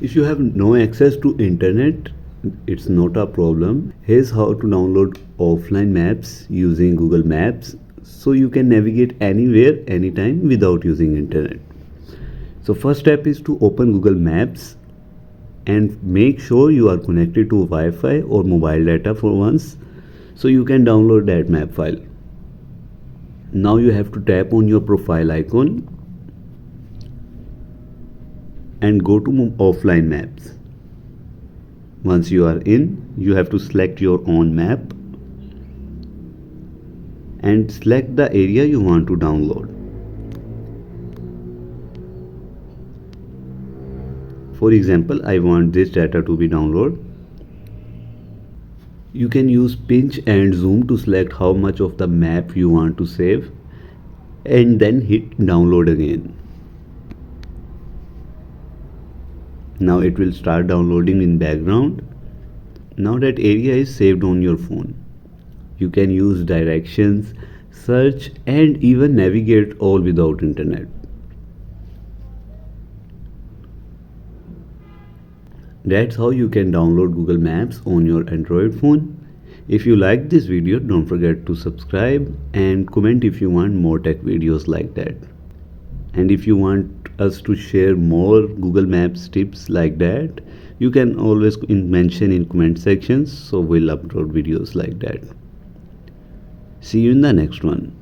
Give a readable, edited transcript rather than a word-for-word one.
If you have no access to internet, it's not a problem. Here's how to download offline maps using Google Maps so you can navigate anywhere, anytime without using internet. So first step is to open Google Maps and make sure you are connected to Wi-Fi or mobile data for once so you can download that map file. Now you have to tap on your profile icon and go to offline maps. Once you are in, you have to select your own map and select the area you want to download. For example, I want this data to be downloaded. You can use pinch and zoom to select how much of the map you want to save and then hit download again. Now it will start downloading in background. Now that area is saved on your phone. You can use directions, search and even navigate all without internet. That's how you can download Google Maps on your Android phone. If you like this video, don't forget to subscribe and comment if you want more tech videos like that. And if you want us to share more Google Maps tips like that, you can always mention in comment sections, so we'll upload videos like that. See you in the next one.